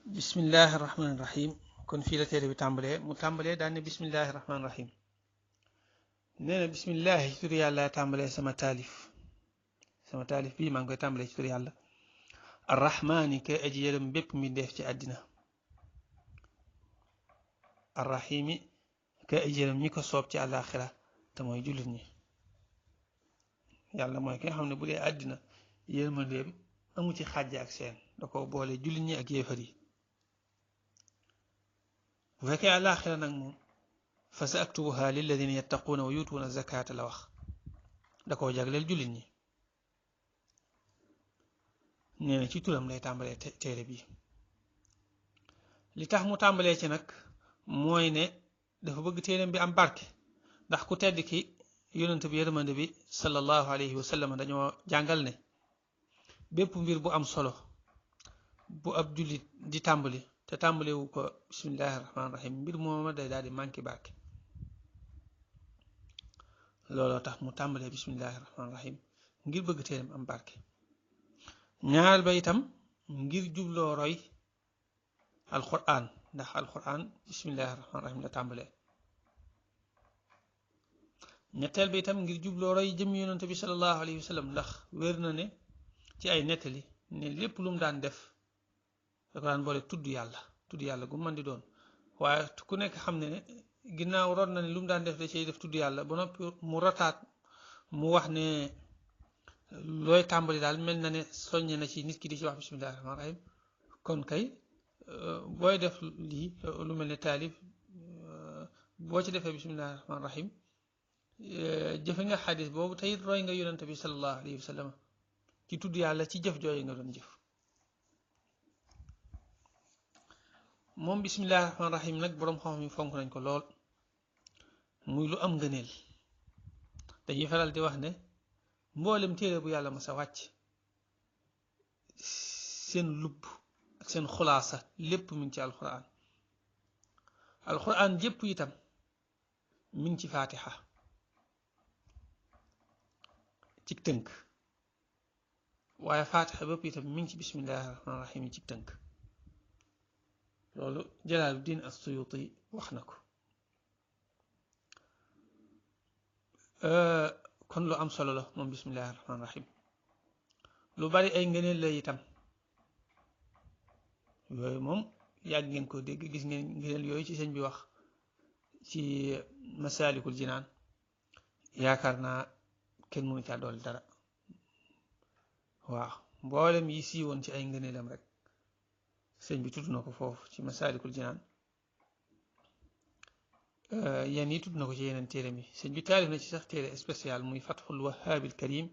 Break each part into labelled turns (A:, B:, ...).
A: bismillahi rahmaani rahim kon fii la téere bi tàmbalee mu tàmbalee daan ne bismillahi rahmaani rahim nee na bismillahi ci turu yàlla tàmbalee sama taalif bii maa ngi koy tàmbalee ci turu yàlla arrahmaani kay aji yërëm bépp mbindeef ci àddina arrahimi kay aji yërëm ñi ko soob ci àllaaxira te mooy jullit ñi yàlla mooy ki nga xam ne bu dee àddina yërmandeem amu ci xàjj ak seen da ko boole jullit ñi ak yéefar yi bu fekkee àllaaxira nag moom fa sa aktubuha lilladina yattaquuna wa yutuuna zakata la wax da koo jagleel jullit ñi nee na ci turam lay tàmbalee téere bi li tax mu tàmbalee ci nag mooy ne dafa bëgg téereem bi am barke ndax ku tedd ki yonent bi yërmande bi sallallahu alayhi wa sallam dañoo jàngal ne bépp mbir bu am solo bu ab jullit di tàmbali te tàmbalewu ko bismillahi rahmaani rahim mbir mooma day daal di manqué barke looloo tax mu tàmbalee bismillahi rahmaani rahim ngir bëgg téereem am barke ñaareel ba itam ngir jubloo roy alquran ndax alquran bismillahi rahmaani rahim la tàmbalee ñetteel ba itam ngir jubloo roy jëm yonent bi sallallahu alayhi wa sallam ndax wér na ne ci ay nettali ne lépp lu mu daan def da ko daan boole tudd yàlla gu mën di doon waaye ku nekk xam ne ginnaaw rot na ne lu mu daan def da cay def tudd yàlla ba noppi mu rotaat mu wax ne looy tàmbali daal mel na ne soññe na ci nit ki di ci wax bismillahi rahmaani rahim kon kay booy def lii lu mel ne taalif boo ci defee bismillahi rahmaani rahim jëfe nga xadis boobu tey roy nga yonent bi sallallahu alayhi wa sallam ci tudd yàlla ci jëf jooyu nga doon jëf moom bismillahi rahmaani rahim nag boroom xam-xam yi fonk nañ ko lool muy lu am ngëneel dañuy faral di wax ne mboolem téere bu yàlla mas a wàcc seen lubb ak seen xulaasa lépp mi ngi ci alquran jépp itam mi ngi ci faatixa ci tënk waaye faatixa bépp itam mi ngi ci bismillahi rahmaani rahim yi ci tënk loolu Jalaaluddin as-Suyuti wax na ko kon lu am solo la moom bismillahi rahmaani rahim lu bari ay ngëneel la itam yooyu moom yàgg ngeen ko dégg gis ngeen ngëneel yooyu ci sëñ bi wax ci Masaalikul Jinaan yaakaar naa kenn mënu caa dolli dara waaw mboolem yi siiwoon ci ay ngëneelam rek sëñ bi tudd na ko foofu ci Masaalikul Jinaan yenn yi tudd na ko ci yeneen téere mi sëñ bi taalif na ci sax téere spécial muy Fathul Wahhaabil Karim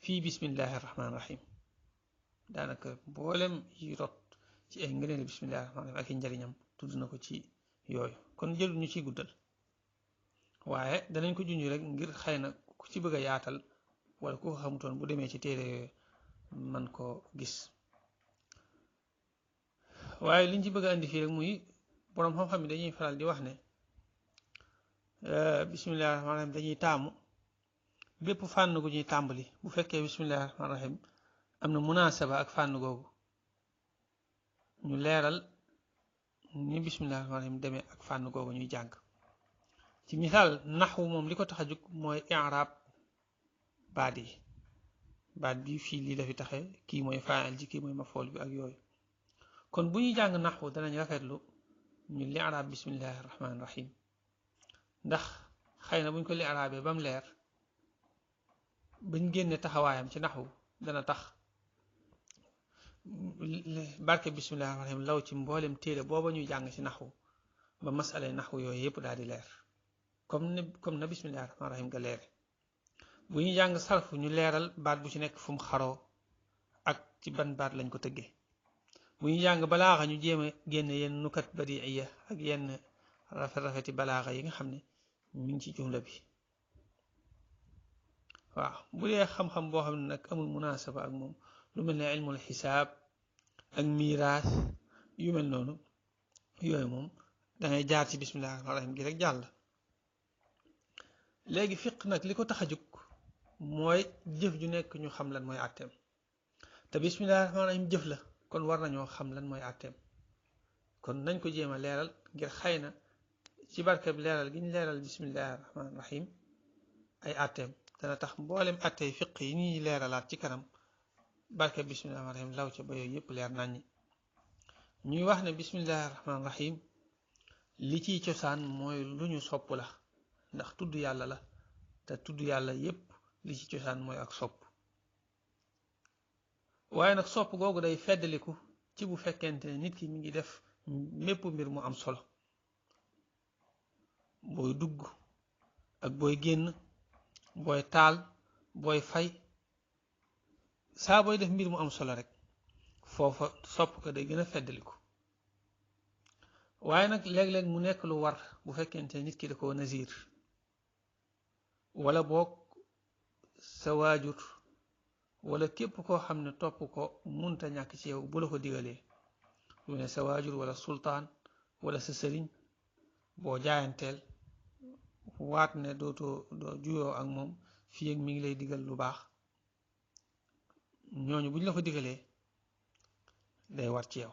A: fii bismillahi rahmaani rahim daanaka mboolem yi rot ci ay ngëneel bismillahi rahmaani rahim ak i njariñam tudd na ko ci yooyu kon jëlu ñu ciy guddal waaye danañ ko junj rek ngir xëy na ku ci bëgg a yaatal wala ku ko xamutoon bu demee ci téere man koo gis waaye liñ ci bëgg a indi fii rek muy boroom xam-xam yi dañuy faral di wax ne bismillahi rahmaani rahim dañuy taamu bépp fànn gu ñuy tàmbali bu fekkee bismillahi rahmaani rahim am na munaasaba ak fànn googu ñu leeral ni bismillahi rahmaani rahim demee ak fànn googu ñuy jàng ci misaal naxwu moom li ko tax a jóg mooy i'raab baat yi baat bi fii lii la fi taxe kii mooy faa'il ji kii mooy mafool bi ak yooyu kon bu ñuy jàng naxwu danañ rafetlu ñu li araab bismillahi rahmaani rahim ndax xëy na buñ ko li araabee ba mu leer bañ génne taxawaayam ci naxwu dana tax barke bismillahi rahmaani rahim law ci mboolem téere booba ñuy jàng ci naxwu ba masale naxwu yooyu yëpp daal di leer comme na bismillahi rahmaani rahim nga leere bu ñuy jàng sarfu ñu leeral baat bu ci nekk fu mu xaroo ak ci ban baat lañ ko tëggee bu ñu jàng balaaxa ñu jéem a génne yenn nukat badiiya ak yenn rafeti balaaxa yi nga xam ne mi ngi ci jumla bi waaw bu dee xam-xam boo xam ne nag amul munaasaba ak moom lu mel ne ilmul xisaab ak miiraas yu mel noonu yooyu moom dangay jaar ci bismillahi rahmaani rahim gi rek jàll léegi fiq nag li ko tax a jóg mooy jëf ju nekk ñu xam lan mooy àtteem te bismillahi rahmaani rahim jëf la kon war nañoo xam lan mooy àtteem kon nañ ko jéem a leeral ngir xëy na ci barkeb leeral gi ñu leeral bismillahi rahmaani rahim ay atteem dana tax mboolem attey fiq yi ñuy leeralaat ci kanam barkeb bismillahi rahmaani rahim law ca ba yooyu yëpp leer nañ ñi ñuy wax ne bismillahi rahmaani rahim li ciy cosaan mooy lu ñu sopp la ndax tudd yàlla la te tudd yàlla yépp li ci cosaan mooy ak sopp waaye nag sopp googu day feddaliku ci bu fekkente ne nit ki mi ngi def mépp mbir mu am solo booy dugg ak booy génn booy taal booy fay saa booy def mbir mu am solo rek foofa sopp ko day gën a feddaliku waaye nag léeg-léeg mu nekk lu war bu fekkente nit ki da ko nazir wala boog sa waajur wala képp koo xam ne topp ko munta ñàkk ci yow bu la ko digalee lu ne sa waajur wala sultaan wala sa sëriñ boo jaayanteel waat ne doo juyoo ak moom fii ak mi ngi lay digal lu baax ñooñu buñ la ko digalee day war ci yow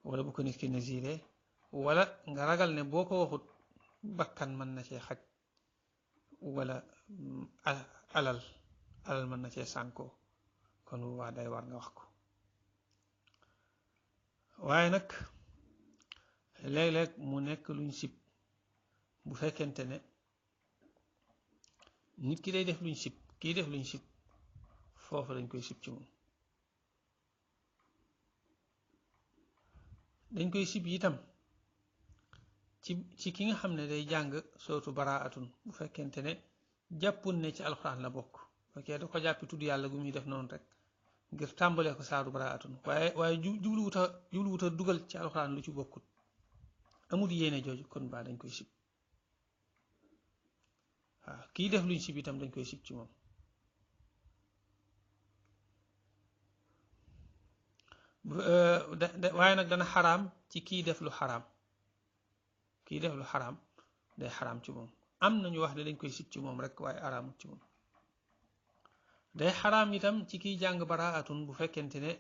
A: wala bu ko nit ki naziree wala nga ragal ne boo ko waxut bakkan mën na cee xaj wala alal mën na cee sànkoo kon bu waa day war nga wax ko waaye nag léeg-léeg mu nekk luñ sib bu fekkente ne nit ki day def luñ sib kii def luñ sib foofu dañ koy sib ci moom dañ koy sib itam ci ki nga xam ne day jàng sootu baraatun bu fekkente ne jàppun ne ci alxuraan la bokk fekkee da ko jàppi tudd yàlla gu muy def noonu rek ngir tàmbalee ko saaru baraatun waaye jubluwuta dugal ci alxuraan lu ci bokkut amul yéene jooju kon baa dañ koy sib waaw kii def luñ sib itam dañ koy sib ci moom waaye nag dana xaraam ci kii def lu xaraam kii def lu xaraam day xaraam ci moom am nañu wax ne dañ koy sib ci moom rek waaye araamut ci moom day xaraam itam ci kiy jàng baraatun bu fekkente ne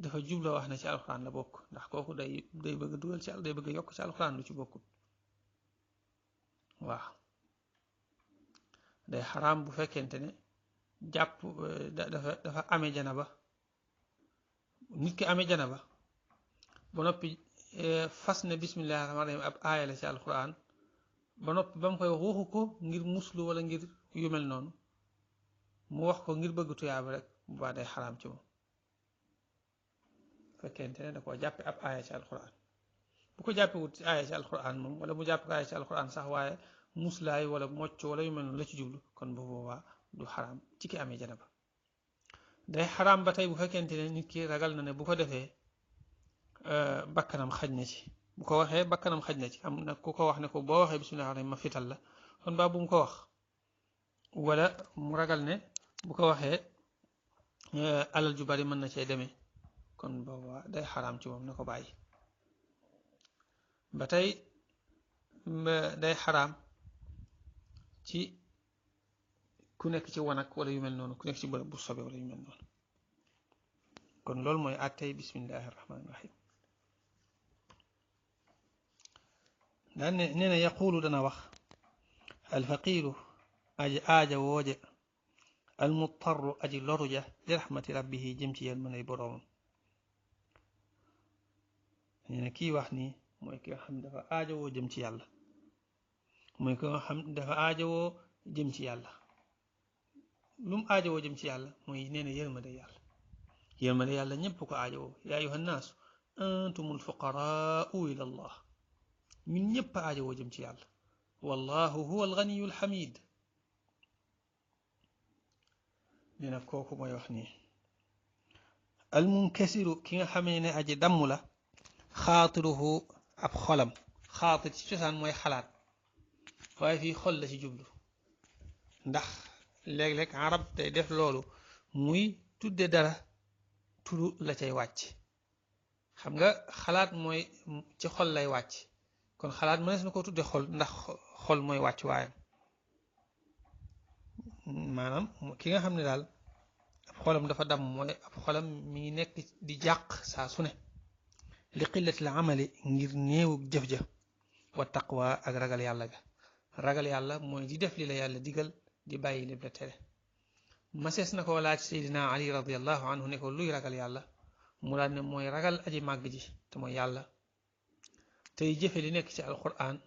A: dafa jubla wax ne ci alxuraan la bokk ndax kooku day bëgg dugal ci day bëgg yokk ci alxuraan lu ci bokkut waaw day xaraam bu fekkente ne jàpp dafa amee janaba nit ki amee janaba ba noppi fas ne bismillahi rahmaani rahim ab aaya la ci alxuraan ba noppi ba mu koy wax waxu ko ngir muslu wala ngir yu mel noonu mu wax ko ngir bëgg tuyaaba rek bu baax day xaraam ci moom fekkente ne da koo jàppe ab aaya ci alxuraan bu ko jàppe wut ci aaya ci alxuraan moom wala mu jàpp ko aaya ci alxuraan sax waaye muslaay wala mocc wala yu mel noonu la ci jublu kon bu boobaa du xaraam ci ki amee janaba day xaraam ba tey bu fekkente ne nit ki ragal na ne bu ko defee bakkanam xaj na ci bu ko waxee bakkanam xaj na ci am na ku ko wax ne ko boo waxee bismillahi rahmaani ma fital la kon baa bu mu ko wax wala mu ragal ne bu ko waxee alal ju bari mën na cee demee kon boobaa day xaraam ci moom na ko bàyyi ba tey day xaraam ci ku nekk ci wanag wala yu mel noonu ku nekk ci bërëb bu sobe wala yu mel noonu kon loolu mooy àttey bismillahi rahmaani rahim daan nee na yaquulu dana wax alfaqiiru aji aaja wooje almutarru aji loruja li rahmati rabbihi jëm ci yërmande boroomam nee na kii wax nii mooy ki nga xam dafa aajowoo jëm ci yàlla mooy ki nga xam dafa aajowoo jëm ci yàlla lu mu aajowoo jëm ci yàlla mooy nee na yërmande yàlla ñépp ko aajowoo yaa ayuha nnaasu antumul fuqaraau ila allah ñun ñépp aajowoo jëm ci yàlla wallahu huwa alganiyu alxamid nee na kooku mooy wax nii almunkasiru ki nga xamee ne aji damm la xaatiruhu ab xolam xaatir ci cosaan mooy xalaat waaye fii xol la ci jublu ndax léeg-léeg arab day def loolu muy tudde dara turu la cay wàcc xam nga xalaat mooy ci xol lay wàcc kon xalaat mënees na ko tudde xol ndax xol mooy wàcc waayam maanaam ki nga xam ne daal ab xolam dafa damm mooy ab xolam mi ngi nekk di jàq saa su ne li qillatil amali ngir néewu jëf ja wa taqwa ak ragal yàlla ga ragal yàlla mooy di def li la yàlla digal di bàyyi li la tere masees na ko laaj Seydina Ali radiallahu anhu ne ko luy ragal yàlla mu daal ne mooy ragal aji màgg ji te mooy yàlla tey jëfe li nekk ci alquran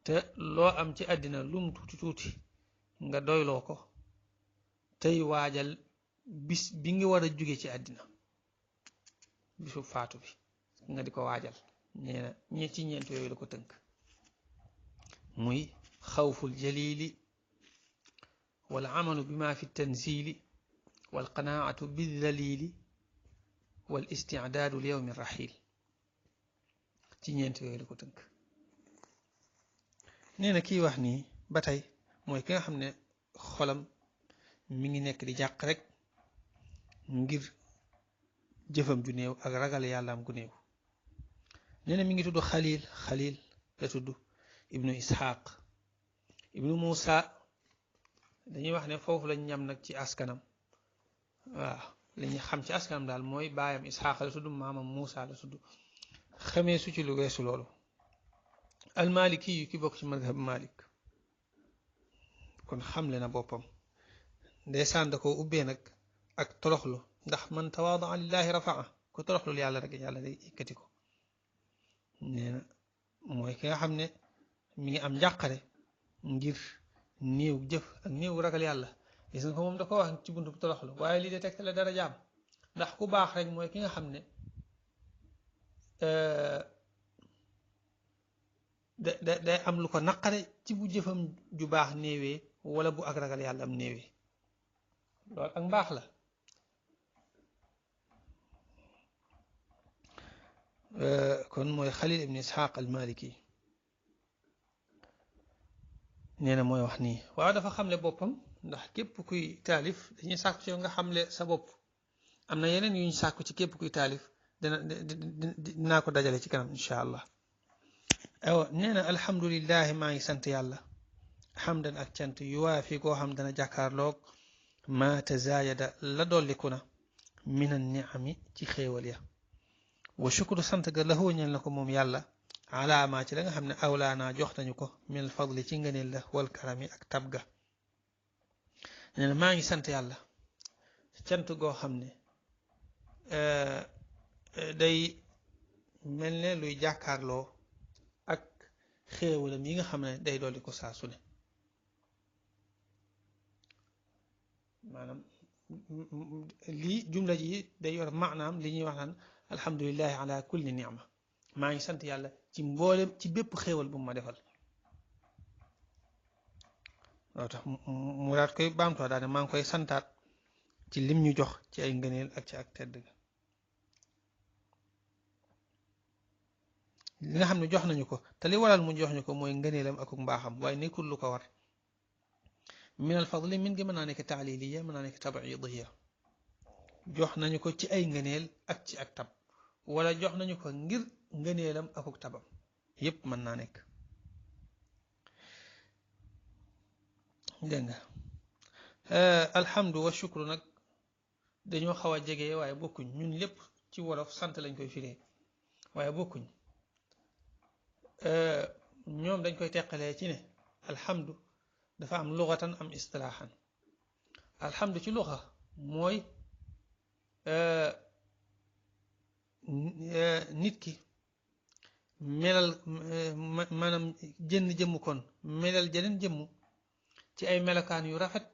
A: te loo am ci àddina lum tuuti tuuti nga doyloo ko tey waajal bis bi nga war a jóge ci àddina bisu faatu bi nga di ko waajal ci ñeent yooyu la ko tënk muy xawful jalili wal amalu bima fi tanzili wal qanaatu bidalili wal istidaadu li yawmi rahil ci ñeent yooyu la ko tënk nee na kii wax nii ba tey mooy ki nga xam ne xolam mi ngi nekk di jàq rek ngir jëfam ju néew ak ragal yàllaam gu néew nee na mi ngi tudd xalil la tudd ibnu ishaq ibnu muusa dañuy wax ne foofu lañ ñam nag ci askanam waaw li ñu xam ci askanam daal mooy baayam ishaq la tudd maamam muusa la tudd xamee su ci lu weesu loolu almaliki yu ki bokk ci madhab malik kon xamle na boppam ndeysaan da ko ubbee nag ak toroxlu ndax man tawaadaa lillahi rafaa ku toroxlul yàlla rek yàlla day yëkkati ko nee na mooy ki nga xam ne mi ngi am njàqare ngir néew jëf ak néew ragal yàlla gis nga ko moom da ko wax ci buntu bu toroxlu waaye lii de tegte la dara jaam ndax ku baax rek mooy ki nga xam ne day am lu ko naqare ci bu jëfam ju baax néewee wala bu ak ragal yàlla am néewee loolu ak mbaax la kon mooy xalil ibn ishaq al maliki nee na mooy wax nii waaw dafa xamle boppam ndax képp kuy taalif dañuy sàkku ci nga xamle sa bopp am na yeneen yuñ sàkku ci képp kuy taalif dinaa ko dajale ci kanam incha allah aywa nee na alhamdulillahi maa ngi sant yàlla xamdan ak cant yuwaafi koo xam dana jàkkaarloog ma tazaayada la dolliku na minan niami ci xéewal ya wa shukru sant ga lahu ñeel na ko moom yàlla alaama ci la nga xam ne awlaana jox nañu ko min fadli ci ngëneel la wal karami ak tab ga nee na maa ngi sant yàlla cant goo xam ne day mel ne luy jàkkaarloo ak xéewalam yi nga xam ne day dolli ko saa su ne maanaam lii jumla ji day yor maanaam li ñuy wax naan alhamdulillahi ala kulli ni'ma maa ngi sant yàlla ci mboolem ci bépp xéewal bu ma defal loo tax mu daat koy baamtoo daane maa ngi koy santaat ci lim ñu jox ci ay ngëneel ak ci ak tedd ga li nga xam ne jox nañu ko te li waral mu jox ñu ko mooy ngëneelam ak mbaaxam waaye nekkul lu ko war min al fadli min gi mën naa nekk taaliliya mën naa nekk tabiidiya jox nañu ko ci ay ngëneel ak ci ak tab wala jox nañu ko ngir ngëneelam akuk tabam yépp mën naa nekk dégg nga alhamdu wa shukru nag dañoo xaw a jege waaye bokkuñ ñun lépp ci wolof sant lañ koy firee waaye bokkuñ ñoom dañ koy teqalee ci ne alhamdu dafa am luxatan am istilaaxan alhamdu ci luxa mooy nit ki melal maanaam jënn jëmm kon melal jeneen jëmm ci ay melokaan yu rafet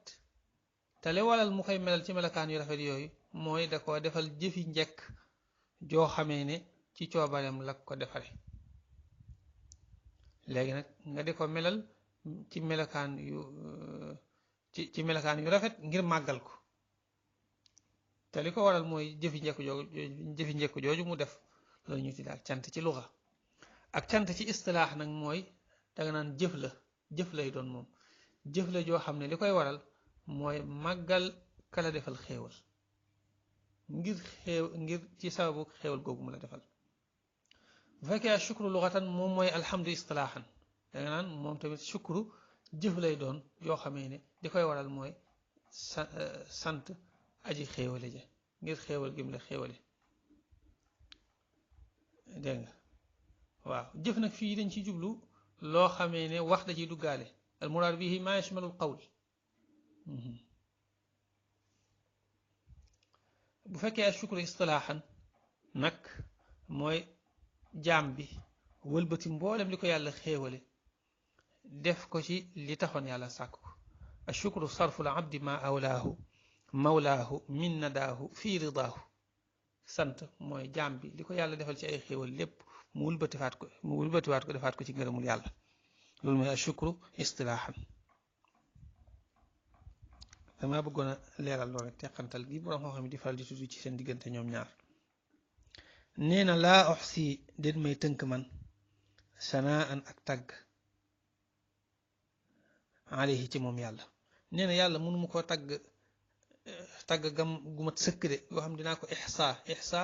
A: te li walal mu koy melal ci melokaan yu rafet yooyu mooy da ko defal jëfi njekk joo xamee ne ci coobareem la ko defare léegi nag nga di ko melal ci melokaan yu ci melokaan yu rafet ngir màggal ko te li ko waral mooy jëfi njekku jooju mu def loolu ñu tudde ak cant ci luxa ak cant ci istilaax nag mooy danga naan jëf lay doon moom jëf la joo xam ne li koy waral mooy màggal kala defal xéewal ngir ci sababu xéewal googu mu la defal bu fekkee ak shukru luxatan moom mooy alhamdu istilaaxan danga naan moom tamit shukru jëf lay doon yoo xamee ne li koy waral mooy sant aji xéewale ja ngir xéewal gim la xéewale dégg nga waaw jëf nag fii dañ ci jublu loo xamee ne wax da ciy duggaale al muraad bihi ma yashmalul qawl bu fekkee al shukru istilaahan nag mooy jaam bi wëlbati mboolem li ko yàlla xéewale def ko ci li taxoon yàlla sàkk ko al shukru sarfu al abdi ma awlaahu mawlaahu min nadaahu fii ridaahu sant mooy jaam bi li ko yàlla defal ci ay xéewal lépp mu wëlbatiwaat ko defaat ko ci ngërëmul yàlla loolu mooy al shukru istilaahan dama bëggoon a leeral loolu rek teqantal gi borom xam-xam yi di faral di tudd ci seen diggante ñoom ñaar nee na laa oxsi déet may tënk man sanaan ak tagg alayhi ci moom yàlla nee na yàlla mënu ma koo tagg gam gu mat sëkk de yoo xam dinaa ko ixsa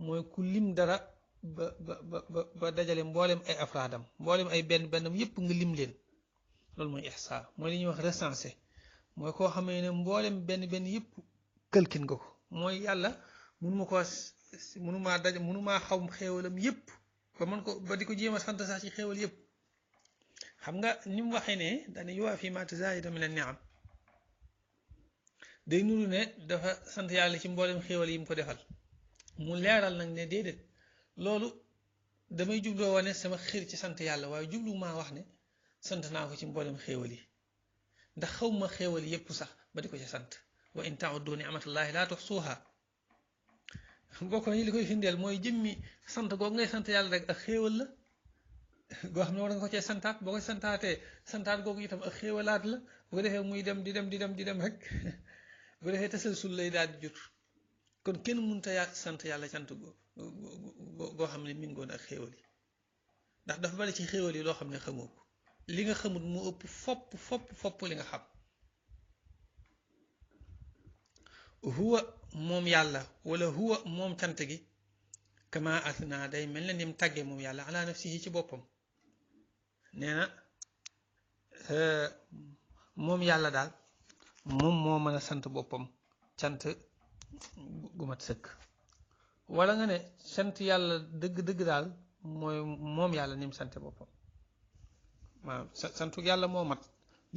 A: mooy ku lim dara ba dajale mboolem ay afraadam mboolem ay bennam yépp nga lim leen loolu mooy ixsa mooy li ñuy wax recensé mooy koo xamee ne mboolem benn yëpp këlkin nga ko mooy yàlla mënumaa xaw xéewalam yëpp ba di ko jéem a sant sax ci xéewal yëpp xam nga ni mu waxee ne daane yuwaa fii ma tazaayada min an-ni'am day nuru ne dafa sant yàlla ci mboolem xéewal yi mu ko defal mu leeral nag ne déedéet loolu damay jubloo wane sama xir ci sant yàlla waaye jublu maa wax ne sant naa ko ci mboolem xéewal yi ndax xaw ma xéewal yépp sax ba di ko ca sant wa in ta'uddu ni'matallahi laa tuhsuha bokk nañu li koy firndeel mooy jëmmi sant googu ngay sant yàlla rek ak xéewal la goo xam ne war nga ko cee santaat boo ko santaat googu itam ak xéewalaat la bu ko defee muy dem di dem rek bu ko defee tasalsul lay daal di jur kon kenn mënta sant yàlla cant goo xam ne mingoon ak xéewal yi ndax dafa bari ci xéewal yi loo xam ne xamoo ko li nga xamut mu ëpp fopp li nga xam huwa moom yàlla wala huwa moom cant gi kama asna day mel na nim tàggee moom yàlla ala nafsihi ci boppam nee na moom yàlla daal moom moo mën a sant boppam cant gu mat sëkk wala nga ne sant yàlla dëgg daal mooy moom yàlla nim sante boppam waaw santu yàlla moo mat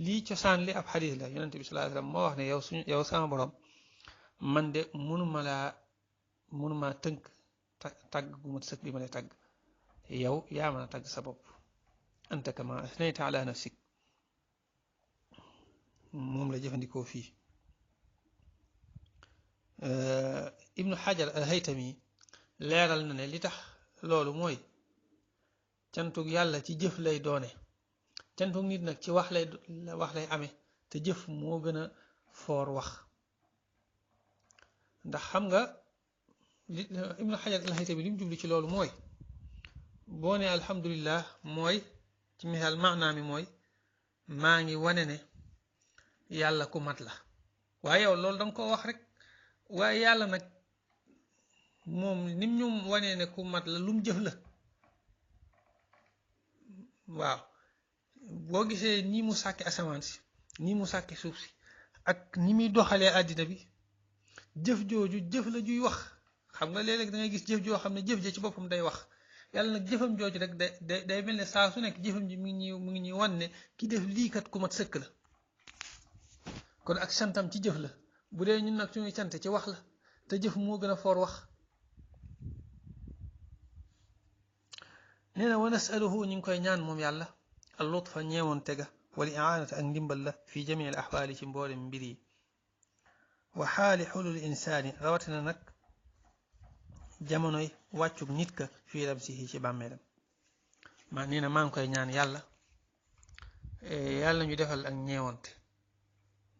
A: lii cosaan li ab xadis la yonente bi sallallahu alayhi wasallam moo wax ne yow sama borom man de mënuma tënk tagg gu mat sëkk bi ma lay tagg yow yaa mën a tagg sa bopp anta kama asnayta ala nafsik moom la jëfandikoo fii ibnu xajar al haytami leeral na ne li tax loolu mooy cantug yàlla ci jëf lay doone cantug nit nag ci wax lay amee te jëf moo gën a foor wax ndax xam nga ibnu xajar al haytami li mu jubli ci loolu mooy boo ne alhamdulillah mooy ci misaal maanaa mi mooy maa ngi wane ne yàlla ku mat la waaye yow loolu danga ko wax rek waaye yàlla nag moom nim ñu wanee ne ku mat la lu mu jëf la waaw boo gisee nii mu sàkki asamaan si nii mu sàkki suuf si ak ni muy doxalee àddina bi jëf jooju jëf la juy wax xam nga léeg-léeg da ngay gis jëf joo xam ne jëf ja ci boppam day wax yàlla nag jëfam jooju rek day mel ne saa su nekk jëfam ji mu ngi ñuy wan ne ki def lii kat ku mat sëkk la kon ak santam ci jëf la bu dee ñun nag suñuy sant ci wax la te jëf moo gën a foor wax nee na wa nasaluhu ñu ngi koy ñaan moom yàlla al lutfa ñeewoon tega wal i'aanata ak ndimbal la fi jamii al axwaali ci mboolem mbir yi wa xaali xulul insaani rawatina nag jamonoy wàccug nit ka fii ramsihi ci bàmmeelam nee na maa ngi koy ñaan yàlla ñu defal ak ñeewante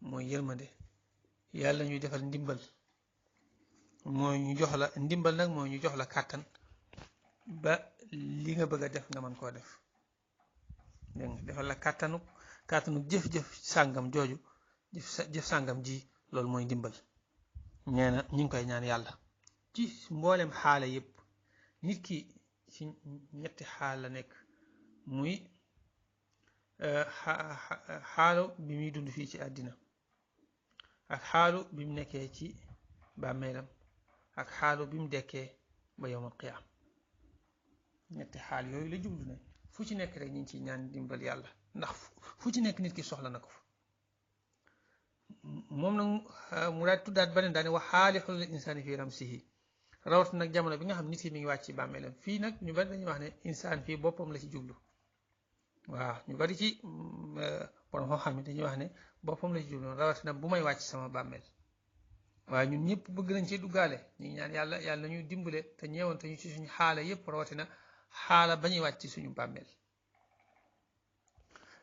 A: mooy yërmande yàlla ñuy defal ndimbal mooy ñu jox la ndimbal nag mooy ñu jox la kàttan ba li nga bëgg a def nga mën koo def dégg nga defal la kàttanu jëf-jëf sàngam jooju jëf sàngam ji loolu mooy ndimbal nee na ñu ngi koy ñaan yàlla ci mboolem xaala yépp nit ki ci ñetti xaal la nekk muy xaalu bi muy dund fii ci àddina ak xaalu bi mu nekkee ci bàmmeelam ak xaalu bi mu dekkee ba yawmal qiyaam ñetti xaal yooyu la jublu ne fu ci nekk rek ñu ngi ciy ñaan dimbal yàlla ndax fu ci nekk nit ki soxla na ko fa moom nag mu daal tuddaat beneen daane wax xaali xulul insaani fii ramsihi rawat nag jamono bi nga xam nit ki mi ngi wàcc ci bàmmeelam fii nag ñu bari dañuy wax ne insaan fii boppam la ci jublu waaw ñu bari ci borom xam-xam yi dañuy wax ne boppam la ci jublu rawatina bu may wàcc sama bàmmeel waaye ñun ñëpp bëgg nañ ci duggaale ñu ngi ñaan yàlla yàlla nañu dimbale te ñeewante ñu ci suñu xaala yëpp rawatina xaala ba ñuy wàcc ci suñu bàmmeel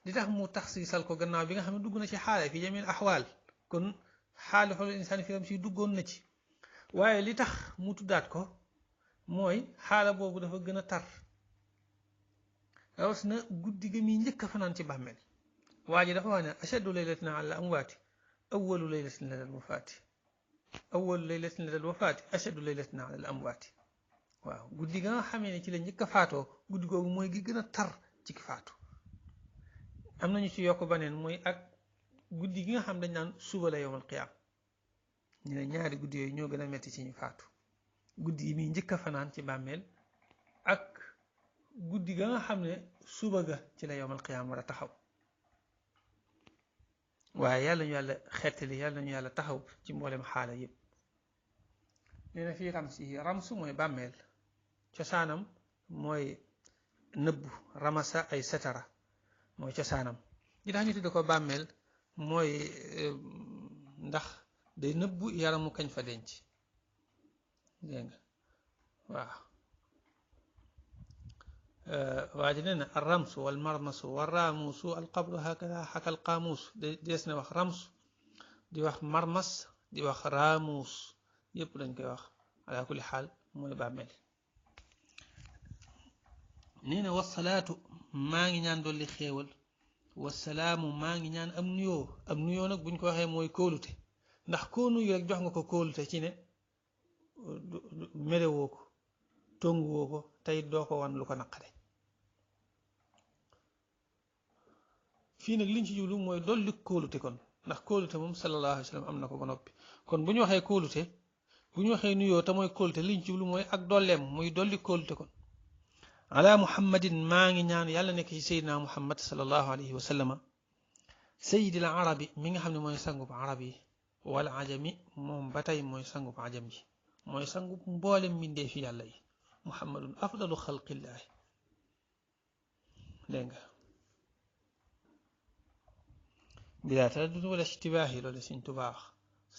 A: li tax mu taxsiisal ko gannaaw bi nga xam ne dugg na ci xaala fi jamil axwaal kon xaali xolul insaan fi ram si duggoon na ci waaye li tax mu tuddaat ko mooy xaala boobu dafa gën a tar rawatina guddi gi muy njëkk a fanaan ci bàmmeel waa ji dafa wax ne ashaddu laylatin ala amwaati awalu laylatin lada al wafaati awalu laylatin lada al wafaati ashaddu laylatin ala al amwaati waaw guddi ga nga xamee ne ci la njëkk a faatoo guddi googu mooy gi gën a tar ci ki faatu am nañu ci yokk baneen mooy ak guddi gi nga xam dañ naan suba la yowmal qiyaam ñu ne ñaari guddi yooyu ñoo gën a metti ci ñu faatu guddi yi muy njëkk a fanaan ci bàmmeel ak guddi ga nga xam ne suba ga ci la yowmal qiyaam war a taxaw waaye yàlla ñu yàlla xettali yàlla ñu yàlla taxaw ci mboolem xaala yëpp nee na fii ramsi ramsu mooy bàmmeel cosaanam mooy nëbbu ramasa ay setara mooy cosaanam li tax ñu tudde ko bàmmeel mooy ndax day nëbbu yaramu kañ fa denc dégg nga waaw waa ji nee na alramsu walmarmasu walraamuusu alqabru hakada xaka alqaamuus dees na wax ramsu di wax marmas di wax raamuus yépp dañ koy wax ala kulli xaal mooy bàmmeel nee na wasalaatu maa ngi ñaan dolli xéewal wasalaamu maa ngi ñaan am nuyoo nag buñ ko waxee mooy kóolute ndax koo nuyu rek jox nga ko kóolute ci ne merewoo ko tonguwoo ko tey doo ko wan lu ko naqare fii nag liñ ci jublu mooy dolli kóolute kon ndax kóolute moom sallallahu alayhi wa sallam am na ko ba noppi kon bu ñu waxee kóolute bu ñu waxee nuyoo te mooy kóolute liñ ci jublu mooy ak dolleem muy dolli kóolute kon ala muhammadin maa ngi ñaan yàlla nekk ci seydina muhammad sallallahu alayhi wa sallama sayidil arabi mi nga xam ne mooy sangub arab yi wala ajami moom ba tey mooy sangub ajam yi mooy sangub mboolem mbindeefi yàlla yi muhammadun afdalu xalqillaahi dégg nga bilaa taraddud wala ishtibaahi loolu Sëñ Tuubaa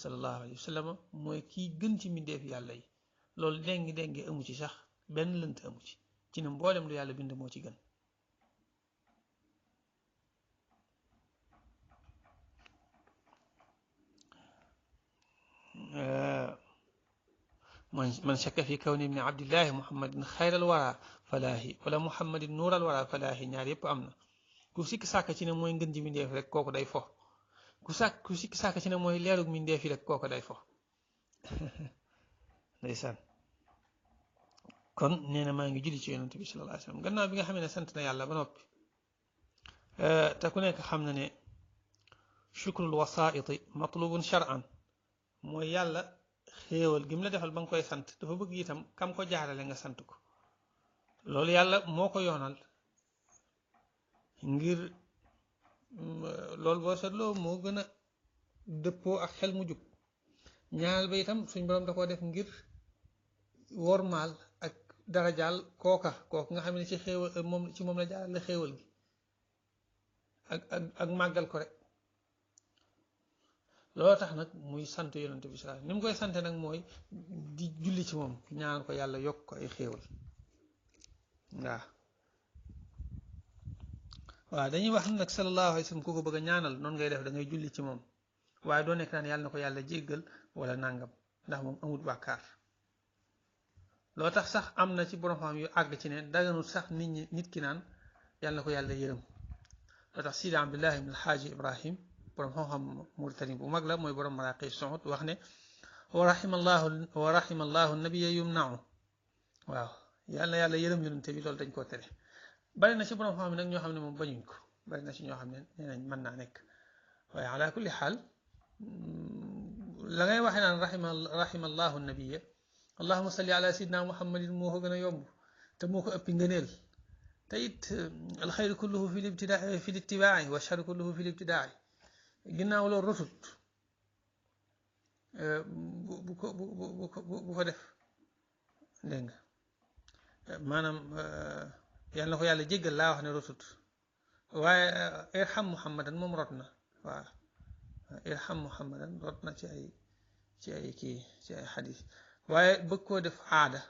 A: sallallahu alayhi wa sallam mooy kii gën ci mbindeefi yàlla yi loolu déngi amu ci sax benn lënt amu ci ne mboolem lu yàlla bind moo ci gën man shakka fi kawni ibni abdillahi muhammadin xayral wara falaahi wala muhammadin nuural wara falaahi ñaar yépp am na ku sikki sàkk ci ne mooy ngën ji mbindeef rek kooku day fo ku sikki sàkk ci ne mooy leerug mbindeef yi rek kooku day fo ndeysaan kon nee na maa ngi julli ci yonent bi sallallahu alayhi wa sallam gannaaw bi nga xam ne sant na yàlla ba noppi te ku nekk xam na ne shukrul wasaiti matlubun shar'an mooy yàlla xéewal gi mu la defal ba nga koy sant dafa bëgg itam kam ko jaarale nga sant ko loolu yàlla moo ko yoonal ngir loolu boo seetloo moo gën a dëppoo ak xel mu jub ñaal ba itam suñ borom da koo def ngir wormaal ak darajaal kooku nga xam ne ci xéewal moom la jaarale xéewal gi ak màggal ko rek loolu tax nag muy sant yonent bi sallallahu ni mu koy sante nag mooy di julli ci moom ñaan ko yàlla yokk ko ay xéewal waaw dañuy wax nag sallallahu alayhi wa sallam ku ko bëgg a ñaanal noonu ngay def da ngay julli ci moom waaye doo nekk naan yàlla na ko yàlla jéggal wala nangam ndax moom amut bàkkaar loo tax sax am na ci borom xam yu àgg ci ne daganut sax nit ki naan yàlla na ko yàlla yërëm loo tax Sidi Abdullah ibn Alxaaji Ibrahim borom xam-xam Mauritanie bu mag la mooy borom Maraqi Suud wax ne wa rahimallahu nabiya yumnau waaw yàlla na yàlla yërëm yonente bi loolu dañ koo tere bari na ci borom xam ne nag ñoo xam ne moom bañuñ ko bari na ci ñoo xam ne nee nañ mën naa nekk waaye ala kulli xaal la ngay waxee naan rahimallahu nabiya allahuma salli ala sayidina muhammadin moo ko gën a yomb te moo ko ëppi ngëneel te it alxayru kulluhu fi libtidaa fi littibaai wa charru kulluhu fi libtidaai ginnaaw loolu rotut bu ko def dégg nga maanaam yàlla na ko yàlla jéggal laa wax ne rotut waaye irham muhammadan moom rot na waaw irham muhammadan rot na ci ay xadis waaye bëgg koo def aada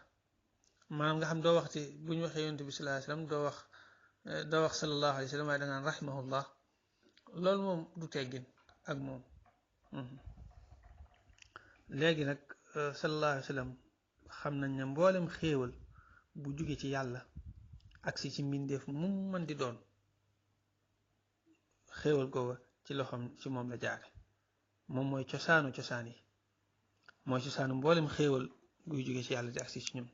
A: maanaam nga xam doo waxti bu ñu waxee yonent bi sallallahu alayhi wasallam doo wax sallallahu alayhi wasallam waaye da ngaan rahimahullah loolu moom du teggin ak moom léegi nag sallallahu alayhi wasallam xam nañ ne mboolem xéewal bu jóge ci yàlla agsi ci mbindeef mu mën di doon xéewal googa ci loxoom ci moom la jaare moom mooy cosaan yi mooy cosaanu mboolem xéewal guy jóge ci yàlla di agsi ci ñun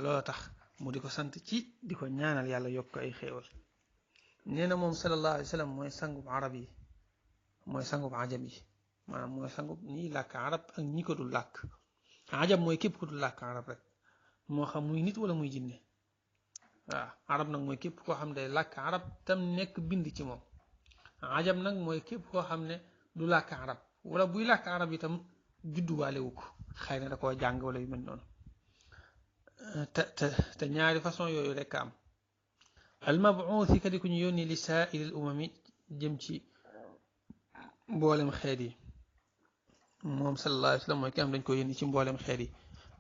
A: loolu tax mu di ko sant ci di ko ñaanal yàlla yokk ay xéewal nee na moom sallallahu alayhi wa sallam mooy sangub arab yi mooy sangub ajam yi maanaam mooy sangub ñiy làkk arab ak ñi ko dul làkk ajam mooy képp ku dul làkk arab rek moo xam muy nit wala muy jinne waaw arab nag mooy képp koo xam ne day làkk arab tam nekk bind ci moom ajam nag mooy képp koo xam ne du làkk arab wala buy làkk arab itam judduwaale wu ko xëy na da koo jàng wala yu mel noonu te ñaari façon yooyu rekk am almabuuthi ka di ku ñu yónni li saairil umami jëm ci mboolem xeet yi moom sallallahu alayhi wa sallam mooy ki am dañ ko yónni ci mboolem xeet yi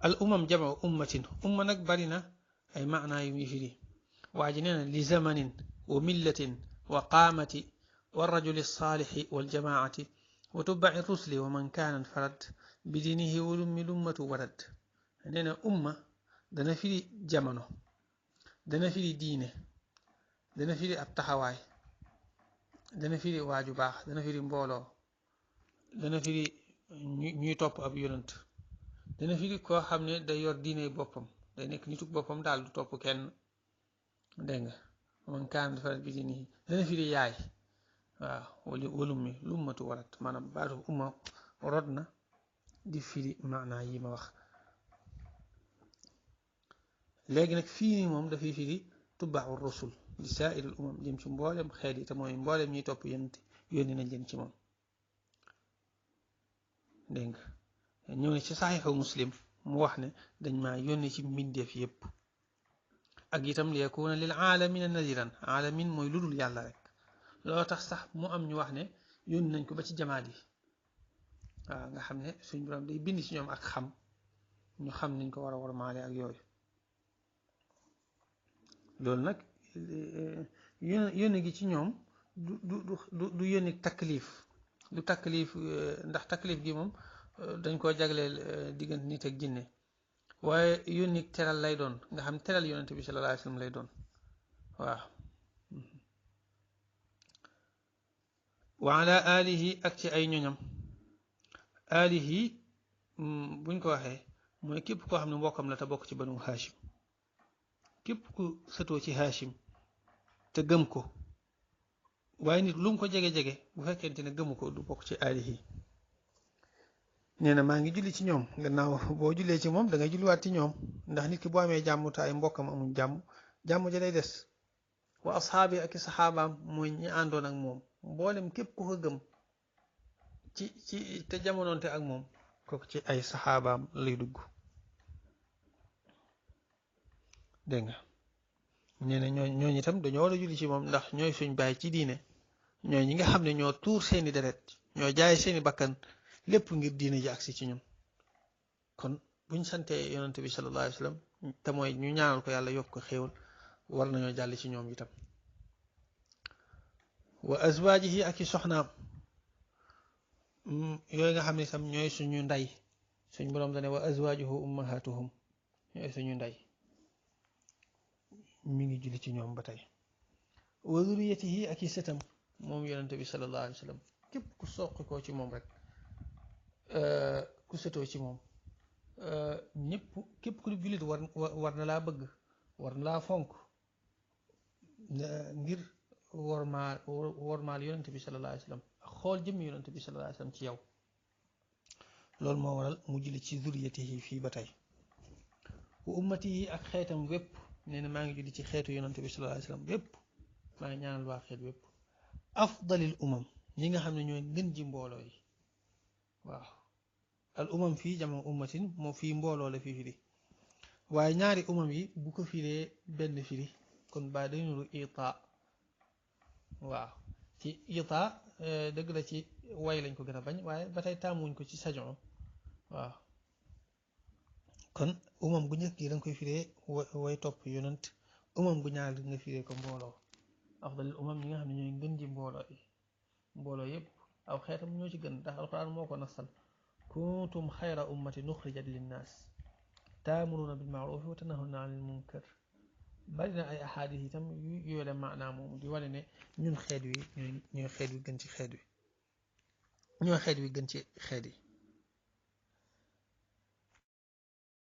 A: al umam jamu ummatin umma nag bari na ay maanaa yu muy firi waa ji nee na li zamanin wa millatin wa qaamati wa rajuli saalixi waljamaati wa tubai rusli wa man kaana farad bi dinihi walummi lummatu warad nee na umma dana firi jamono dana firi diine dana firi ab taxawaay dana firi waaju baax dana firi mbooloo dana firi ñuy topp ab yonant dana firi koo xam ne day yor diine boppam day nekk nituk boppam daal du topp kenn dégg nga man kaan farat bi diine dana firi yaay waaw walum mi lummatu warat maanaam baatu umma rod na di firi maanaa yi ma wax léegi nag fii nii moom dafay firi tubbaaxu rusul di saairil umam jëm ci mboolem xeet yi te mooy mboolem ñuy topp yónni nañ leen ci moom dégg nga ñëw ne ci saxiixu muslim mu wax ne dañ maa yónni ci mbindeef yépp ak itam li yakuna lil aalamina nadiran aalamin mooy lu dul yàlla rek loolu tax sax mu am ñu wax ne yónni nañ ko ba ci jamaat yi waaw nga xam ne suñ borom day bind ci ñoom ak xam ñu xam niñ ko war a wormaale ak yooyu loolu nag yónni gi ci ñoom du yónni taklif du taklif ndax taklif gi moom dañ koo jagleel diggante nit ak jinne waaye yónni teral lay doon nga xam teral yonente bi sallallahu alayhi wasallam lay doon waaw wa ala alihi ak ci ay ñoñam alihi buñ ko waxee mooy képp koo xam ne mbokkam la te bokk ci banu Hashim képp ku sëtoo ci Hashim te gëm ko waaye nit lu mu ko jege-jege bu fekkente ne gëmu ko du bokk ci alihi nee na maa ngi julli ci ñoom gannaaw boo jullee ci moom da ngay julliwaat ci ñoom ndax nit ki boo amee jàmm te ay mbokkam amuñ jàmm ja day des wa asxaabi ak i saxaabaam mooy ñi àndoon ak moom mboolem képp ku ko gëm ci te jamonoonte ak moom kooku ci ay saxaabaam lay dugg dégg nga nee na ñooñu itam dañoo war a julli ci moom ndax ñooy suñ baay ci diine ñooy ñi nga xam ne ñoo tuur seeni deret ñoo jaay seeni bakkan lépp ngir diine ji agsi ci ñun kon buñ santee yonante bi sallallahu alayhi wa sallam te mooy ñu ñaanal ko yàlla yokk ko xéewal war nañoo jàll ci ñoom itam wa azwaajihi ak i soxnaam yooyu nga xam ne itam ñooy suñu ndey suñ boroom dane wa azwaajuhu ummahatuhum ñooy suñu ndey mi ngi julli ci ñoom ba tey wa zuriyatihi ak i sëtam moom yonante bi sallallahu alayhi wa sallam képp ku soqi koo ci moom rek ku sëtoo ci moom ñëpp képp ku jullit war na laa bëgg war na laa fonk ngir wormaal yonante bi sallallahu alayhi wa sallam ak xool jëmmi yonante bi sallallahu alayhi wa sallam ci yow loolu moo waral mu julli ci zuriyatihi fii ba tey wa ummatihi ak xeetam wépp nee na maa ngi julli ci xeetu yonante bi sallallahu alayhi wasallam wépp maa ngi ñaanal waa xeet wépp afdalil umam ñi nga xam ne ñooy ngën ji mbooloo yi waaw al umam fii jama ummatin moo fii mbooloo la fii firi waaye ñaari umam yi bu ko firee benn firi kon ba day nuru itaa waaw ci itaa dëgg la ci way lañ ko gën a bañ waaye ba tey taamuñ ko ci sajon waaw kon umam gu njëkk gi da nga koy firee way topp yonent umam gu ñaar nga firee ko mbooloo afdalil umam ñi nga xam ne ñooy ngën ji mbooloo yi mbooloo yépp aw xeetam ñoo ci gën ndax alquran moo ko nasal kuntum xayra ummatin uxrijat linnaas taamuruuna bil maarufi wa tanhawna anil munkar bari na ay ahadis itam yu yore maanaa moomu di wane ne ñun xeet wi ñooy xeet wi gën ci xeet wi ñooy xeet wi gën ci xeet yi